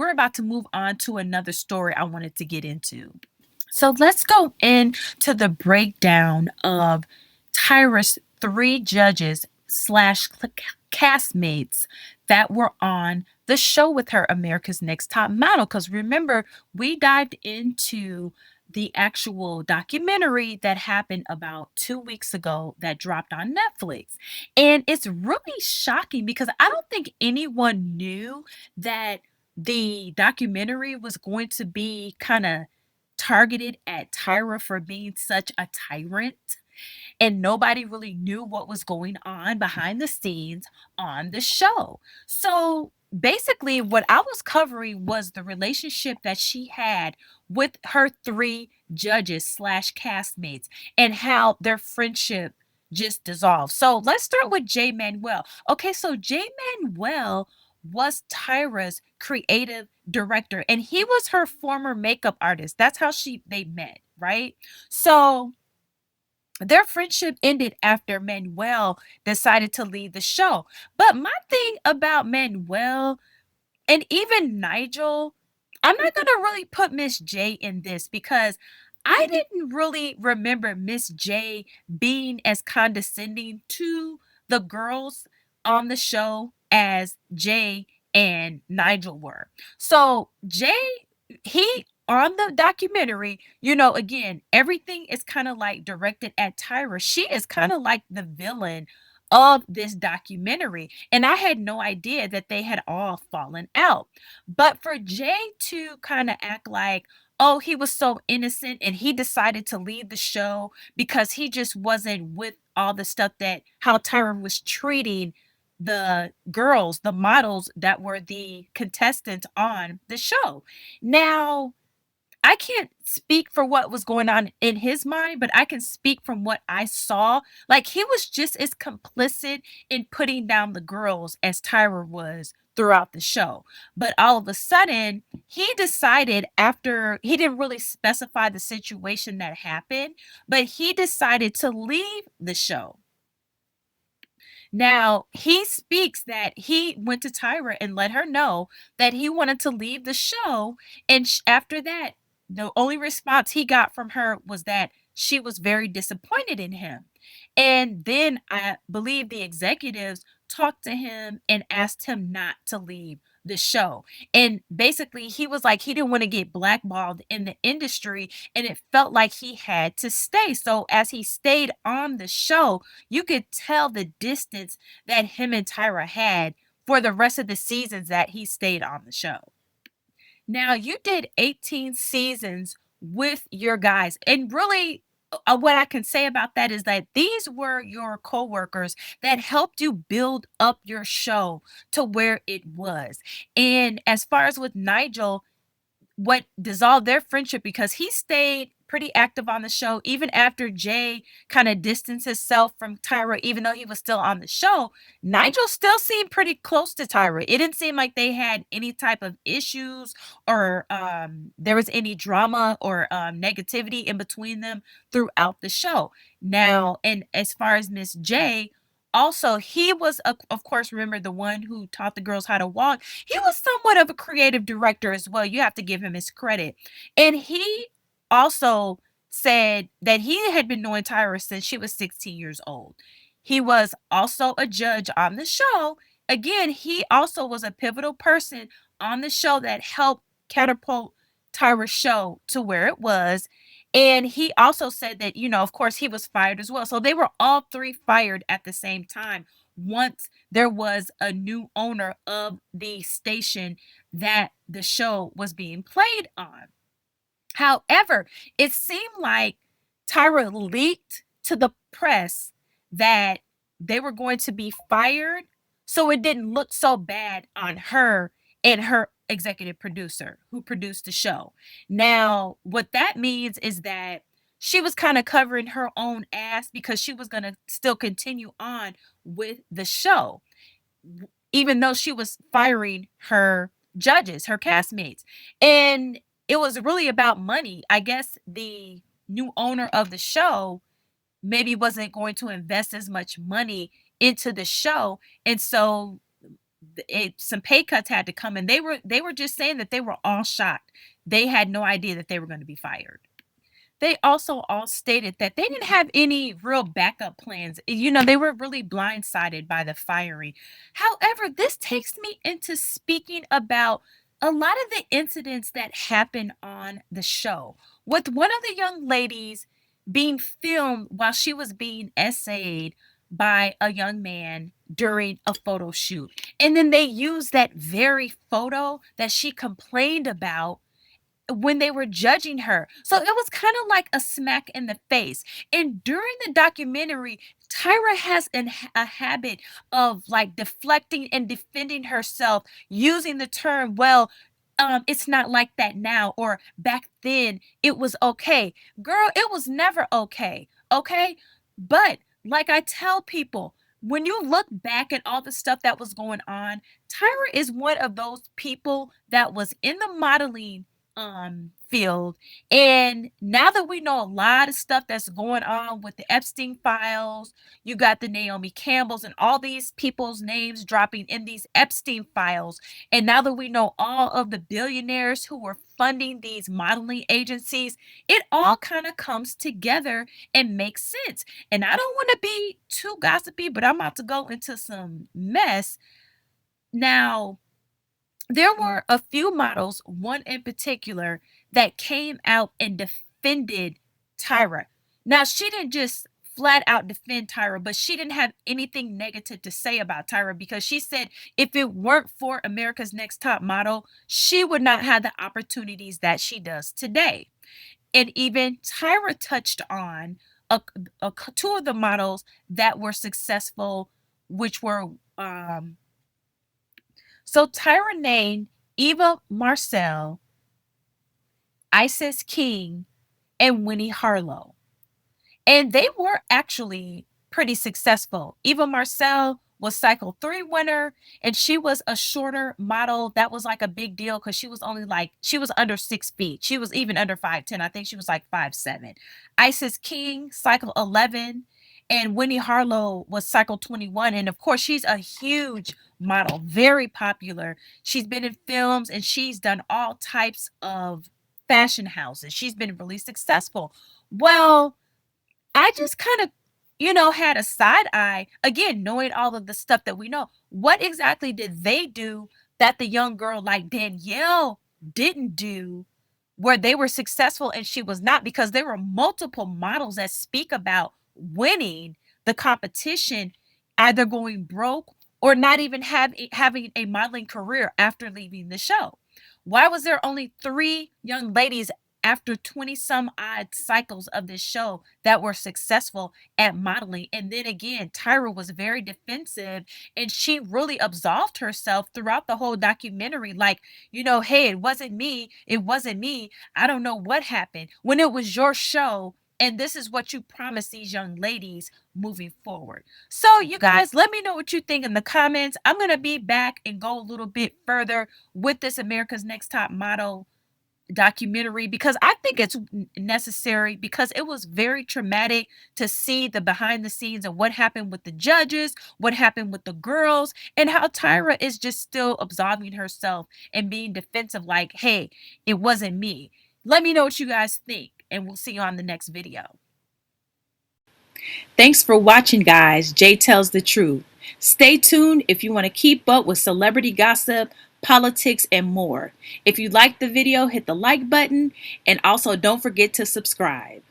we're about to move on to another story I wanted to get into. So let's go into the breakdown of Tyra's three judges slash castmates that were on the show with her, America's Next Top Model. Because remember, we dived into the actual documentary that happened about 2 weeks ago that dropped on Netflix. And it's really shocking because I don't think anyone knew that the documentary was going to be kind of targeted at Tyra for being such a tyrant, and nobody really knew what was going on behind the scenes on the show. So basically, what I was covering was the relationship that she had with her three judges slash castmates and how their friendship just dissolved. So let's start with Jay Manuel. Okay, so Jay Manuel was Tyra's creative director and he was her former makeup artist. That's how they met, right? So their friendship ended after Manuel decided to leave the show. But my thing about Manuel and even Nigel, I'm not gonna really put Miss J in this because I didn't really remember Miss J being as condescending to the girls on the show as Jay and Nigel were. So Jay, he on the documentary, again, everything is kind of like directed at Tyra. She is kind of like the villain of this documentary. And I had no idea that they had all fallen out. But for Jay to kind of act like, oh, he was so innocent and he decided to leave the show because he just wasn't with all the stuff that how Tyra was treating the girls, the models that were the contestants on the show. Now, I can't speak for what was going on in his mind, but I can speak from what I saw. Like he was just as complicit in putting down the girls as Tyra was throughout the show. But all of a sudden, he decided after he didn't really specify the situation that happened, but he decided to leave the show. Now, he speaks that he went to Tyra and let her know that he wanted to leave the show. And after that, the only response he got from her was that she was very disappointed in him. And then I believe the executives talked to him and asked him not to leave the show. And basically, he was like, he didn't want to get blackballed in the industry and it felt like he had to stay. So, as he stayed on the show, you could tell the distance that him and Tyra had for the rest of the seasons that he stayed on the show. Now, you did 18 seasons with your guys, and really, what I can say about that is that these were your coworkers that helped you build up your show to where it was. And as far as with Nigel, what dissolved their friendship because he stayed pretty active on the show even after Jay kind of distanced himself from Tyra, even though he was still on the show. Nigel still seemed pretty close to Tyra. It didn't seem like they had any type of issues or there was any drama or negativity in between them throughout the show. Now, and as far as Miss J, also, he was, of course, remember the one who taught the girls how to walk. He was somewhat of a creative director as well. You have to give him his credit. And he also said that he had been knowing Tyra since she was 16 years old. He was also a judge on the show. Again, he also was a pivotal person on the show that helped catapult Tyra's show to where it was. And he also said that, of course, he was fired as well. So they were all three fired at the same time once there was a new owner of the station that the show was being played on. However, it seemed like Tyra leaked to the press that they were going to be fired, so it didn't look so bad on her and her executive producer who produced the show. Now, what that means is that she was kind of covering her own ass because she was going to still continue on with the show, even though she was firing her judges, her castmates. And it was really about money. I guess the new owner of the show maybe wasn't going to invest as much money into the show. And so some pay cuts had to come, and they were just saying that they were all shocked. They had no idea that they were going to be fired. They also all stated that they didn't have any real backup plans. They were really blindsided by the firing. However, this takes me into speaking about a lot of the incidents that happened on the show, with one of the young ladies being filmed while she was being essayed by a young man during a photo shoot. And then they used that very photo that she complained about when they were judging her. So it was kind of like a smack in the face. And during the documentary, Tyra has a habit of like deflecting and defending herself using the term, well, it's not like that now, or back then it was okay. Girl, it was never okay. Okay. But like I tell people, when you look back at all the stuff that was going on, Tyra is one of those people that was in the modeling field. And now that we know a lot of stuff that's going on with the Epstein files, you got the Naomi Campbells and all these people's names dropping in these Epstein files. And now that we know all of the billionaires who were funding these modeling agencies, it all kind of comes together and makes sense. And I don't want to be too gossipy, but I'm about to go into some mess. Now, there were a few models, one in particular, that came out and defended Tyra. Now, she didn't just flat out defend Tyra, but she didn't have anything negative to say about Tyra, because she said if it weren't for America's Next Top Model, she would not have the opportunities that she does today. And even Tyra touched on two of the models that were successful, which were so Tyra named Eva Marcel, Isis King, and Winnie Harlow. And they were actually pretty successful. Eva Marcel was cycle 3 winner, and she was a shorter model. That was like a big deal because she was under 6 feet. She was even under 5'10". I think she was like 5'7". Isis King, cycle 11, and Winnie Harlow was cycle 21. And of course, she's a huge model, very popular. She's been in films and she's done all types of fashion houses. She's been really successful. Well, I just kind of, had a side eye, again, knowing all of the stuff that we know. What exactly did they do that the young girl like Danielle didn't do, where they were successful and she was not? Because there were multiple models that speak about winning the competition, either going broke or not even having a modeling career after leaving the show. Why was there only 3 young ladies after 20 some odd cycles of this show that were successful at modeling? And then again, Tyra was very defensive, and she really absolved herself throughout the whole documentary. Like, hey, it wasn't me. It wasn't me. I don't know what happened, when it was your show. And this is what you promised these young ladies moving forward. So, you guys, let me know what you think in the comments. I'm going to be back and go a little bit further with this America's Next Top Model documentary, because I think it's necessary, because it was very traumatic to see the behind the scenes of what happened with the judges, what happened with the girls, and how Tyra is just still absolving herself and being defensive like, hey, it wasn't me. Let me know what you guys think, and we'll see you on the next video. Thanks for watching, guys. Jay Tells the Truth. Stay tuned if you want to keep up with celebrity gossip, politics, and more. If you liked the video, hit the like button, and also don't forget to subscribe.